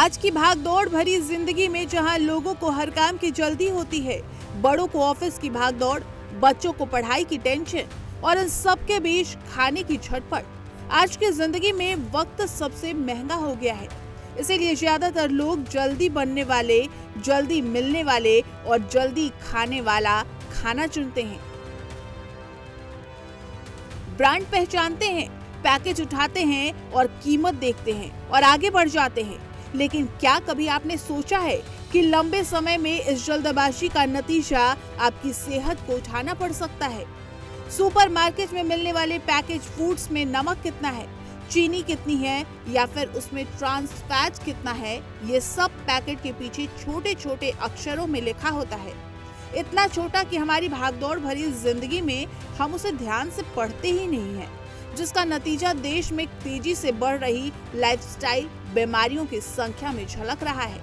आज की भागदौड़ भरी जिंदगी में जहां लोगों को हर काम की जल्दी होती है, बड़ों को ऑफिस की भागदौड़, बच्चों को पढ़ाई की टेंशन और इन सब के बीच खाने की झटपट, आज की जिंदगी में वक्त सबसे महंगा हो गया है। इसीलिए ज्यादातर लोग जल्दी बनने वाले, जल्दी मिलने वाले और जल्दी खाने वाला खाना चुनते हैं। ब्रांड पहचानते हैं, पैकेज उठाते हैं और कीमत देखते हैं और आगे बढ़ जाते हैं। लेकिन क्या कभी आपने सोचा है कि लंबे समय में इस जल्दबाजी का नतीजा आपकी सेहत को उठाना पड़ सकता है? सुपरमार्केट में मिलने वाले पैकेज फूड्स में नमक कितना है, चीनी कितनी है या फिर उसमें ट्रांस फैट कितना है, ये सब पैकेट के पीछे छोटे छोटे अक्षरों में लिखा होता है। इतना छोटा कि हमारी भागदौड़ भरी जिंदगी में हम उसे ध्यान से पढ़ते ही नहीं हैं, जिसका नतीजा देश में तेजी से बढ़ रही लाइफस्टाइल बीमारियों की संख्या में झलक रहा है।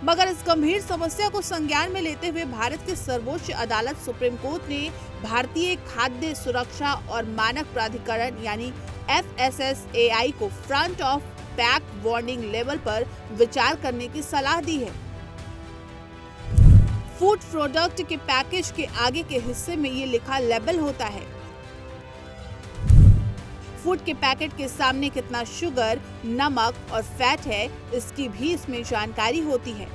मगर इस गंभीर समस्या को संज्ञान में लेते हुए भारत के सर्वोच्च अदालत सुप्रीम कोर्ट ने भारतीय खाद्य सुरक्षा और मानक प्राधिकरण यानी FSSAI को front of pack warning level पर विचार करने की सलाह दी है। फूड प्रोडक्ट के पैकेज के आगे के हिस्से में ये लिखा लेबल होता है। फूड के पैकेट के सामने कितना शुगर, नमक और फैट है, इसकी भी इसमें जानकारी होती है।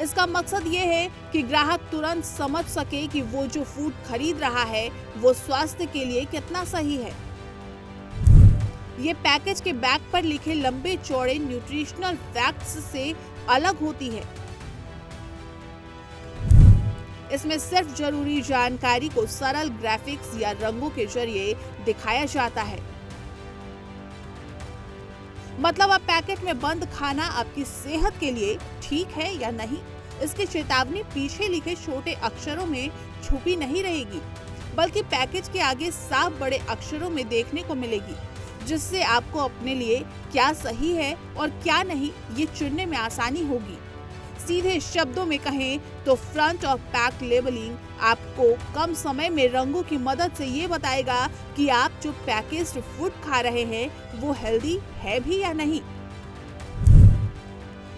इसका मकसद ये है कि ग्राहक तुरंत समझ सके कि वो जो फूड खरीद रहा है वो स्वास्थ्य के लिए कितना सही है। ये पैकेज के बैक पर लिखे लंबे चौड़े न्यूट्रिशनल फैक्ट्स से अलग होती है। इसमें सिर्फ जरूरी जानकारी को सरल ग्राफिक्स या रंगों के जरिए दिखाया जाता है। मतलब अब पैकेट में बंद खाना आपकी सेहत के लिए ठीक है या नहीं, इसकी चेतावनी पीछे लिखे छोटे अक्षरों में छुपी नहीं रहेगी, बल्कि पैकेज के आगे साफ बड़े अक्षरों में देखने को मिलेगी, जिससे आपको अपने लिए क्या सही है और क्या नहीं ये चुनने में आसानी होगी। सीधे शब्दों में कहें तो फ्रंट ऑफ पैक लेबलिंग आपको कम समय में रंगों की मदद से ये बताएगा कि आप जो पैकेज्ड फूड खा रहे हैं वो हेल्दी है भी या नहीं।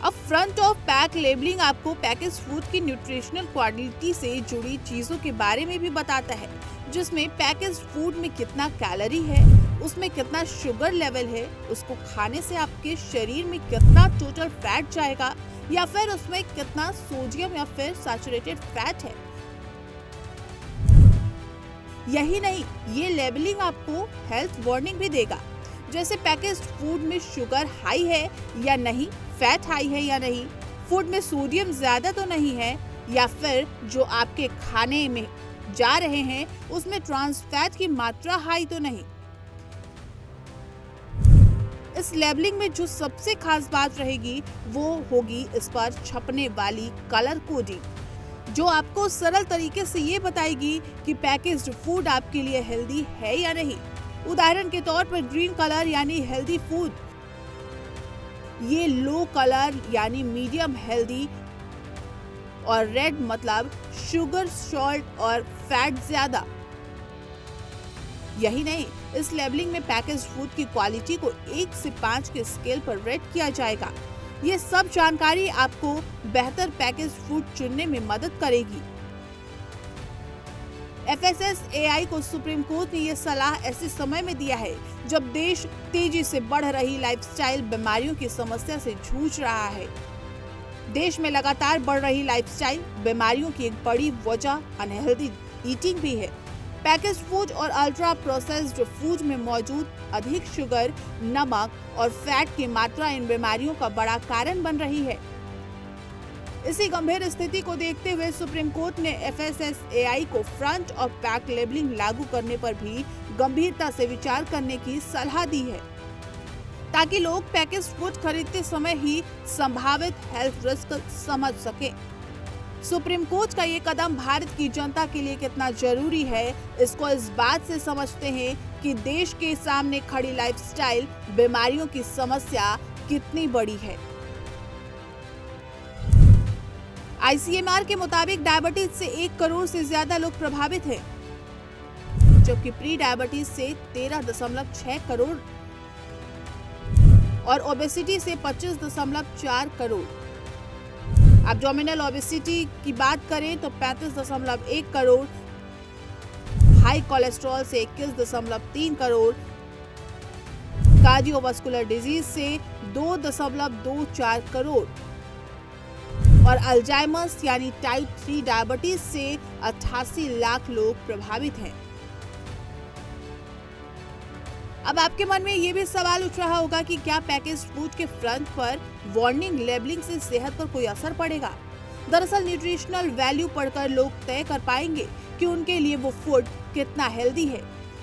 अब फ्रंट ऑफ पैक लेबलिंग आपको पैकेज फूड की न्यूट्रिशनल क्वालिटी से जुड़ी चीजों के बारे में भी बताता है, जिसमें पैकेज फूड में कितना कैलोरी है, उसमें कितना शुगर लेवल है, उसको खाने से आपके शरीर में कितना टोटल फैट जाएगा या फिर उसमें कितना सोडियम या फिर सैचुरेटेड फैट है। यही नहीं, ये लेबलिंग आपको हेल्थ वार्निंग भी देगा, जैसे पैकेज्ड फूड में शुगर हाई है या नहीं, फैट हाई है या नहीं, फूड में सोडियम ज्यादा तो नहीं है, या फिर जो आपके खाने में जा रहे हैं उसमें ट्रांस फैट की मात्रा हाई तो नहीं। इस लेबलिंग में जो सबसे खास बात रहेगी वो होगी इस पर छपने वाली कलर कोडिंग, जो आपको सरल तरीके से ये बताएगी कि पैकेज्ड फूड आपके लिए हेल्दी है या नहीं। उदाहरण के तौर पर ग्रीन कलर यानी हेल्दी फूड, ये लो कलर यानी मीडियम हेल्दी, और रेड मतलब शुगर, सॉल्ट और फैट ज्यादा। यही नहीं, इस लेबलिंग में पैकेज्ड फूड की क्वालिटी को 1 से 5 के स्केल पर रेट किया जाएगा। ये सब जानकारी आपको बेहतर पैकेज्ड फूड चुनने में मदद करेगी। FSSAI को सुप्रीम कोर्ट ने यह सलाह ऐसे समय में दिया है जब देश तेजी से बढ़ रही लाइफस्टाइल बीमारियों की समस्या से जूझ रहा है। देश में लगातार बढ़ रही लाइफस्टाइल बीमारियों की एक बड़ी वजह अनहेल्दी ईटिंग भी है। पैकेज्ड फूड और अल्ट्रा प्रोसेस्ड फूड में मौजूद अधिक शुगर, नमक और फैट की मात्रा इन बीमारियों का बड़ा कारण बन रही है। इसी गंभीर स्थिति को देखते हुए सुप्रीम कोर्ट ने FSSAI को फ्रंट ऑफ पैक लेबलिंग लागू करने पर भी गंभीरता से विचार करने की सलाह दी है, ताकि लोग पैकेज्ड फूड खरीदते समय ही संभावित हेल्थ रिस्क समझ सकें। सुप्रीम कोर्ट का ये कदम भारत की जनता के लिए कितना जरूरी है, इसको इस बात से समझते हैं कि देश के सामने खड़ी लाइफस्टाइल बीमारियों की समस्या कितनी बड़ी है। ICMR के मुताबिक डायबिटीज से 1 करोड़ से ज्यादा लोग प्रभावित हैं, जबकि प्री डायबिटीज से 13.6 करोड़ और ओबेसिटी से 25.4 करोड़। एब्डोमिनल ओबेसिटी की बात करें तो 35.1 करोड़, हाई कोलेस्ट्रॉल से 21.3 करोड़, कार्डियोवास्कुलर डिजीज से 2.24 करोड़ और अल्जाइमर्स यानी टाइप 3 डायबिटीज से 88 लाख लोग प्रभावित हैं। अब आपके मन में ये भी सवाल उठ रहा होगा कि क्या पैकेज्ड फूड के फ्रंट पर वार्निंग लेबलिंग से सेहत पर कोई असर पड़ेगा। दरअसल न्यूट्रिशनल वैल्यू पढ़कर लोग तय कर पाएंगे कि उनके लिए वो फूड कितना हेल्दी है।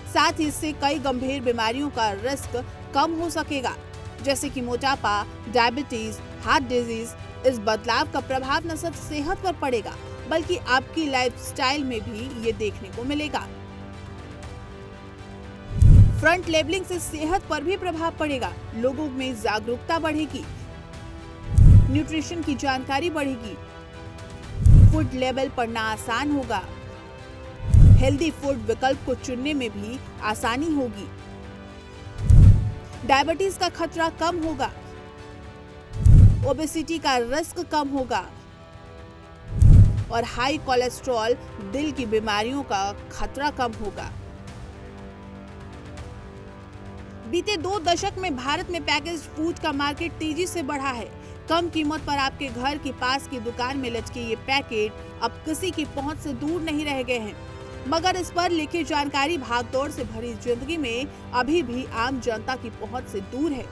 साथ ही इससे कई गंभीर बीमारियों का रिस्क कम हो सकेगा, जैसे कि मोटापा, डायबिटीज, हार्ट डिजीज। इस बदलाव का प्रभाव न सिर्फ सेहत पर पड़ेगा बल्कि आपकी लाइफस्टाइल में भी ये देखने को मिलेगा। फ्रंट लेबलिंग से सेहत पर भी प्रभाव पड़ेगा, लोगों में जागरूकता बढ़ेगी, न्यूट्रिशन की जानकारी बढ़ेगी, फूड लेबल पढ़ना आसान होगा, हेल्दी फूड विकल्प को चुनने में भी आसानी होगी, डायबिटीज का खतरा कम होगा, ओबेसिटी का रिस्क कम होगा और हाई कोलेस्ट्रॉल, दिल की बीमारियों का खतरा कम होगा। बीते 2 दशक में भारत में पैकेज्ड फूड का मार्केट तेजी से बढ़ा है। कम कीमत पर आपके घर के पास की दुकान में लटके ये पैकेट अब किसी की पहुंच से दूर नहीं रह गए हैं, मगर इस पर लिखी जानकारी भागदौड़ से भरी जिंदगी में अभी भी आम जनता की पहुंच से दूर है।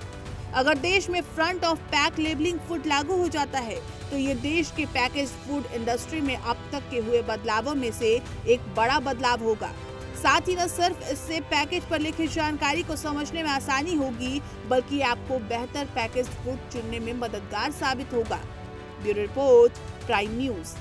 अगर देश में front of pack labelling food लागू हो जाता है तो ये देश के पैकेज्ड फूड इंडस्ट्री में अब तक के हुए बदलावों में से एक बड़ा बदलाव होगा। साथ ही न सिर्फ इससे पैकेज पर लिखी जानकारी को समझने में आसानी होगी बल्कि आपको बेहतर पैकेज्ड फूड चुनने में मददगार साबित होगा। Bureau report, prime news.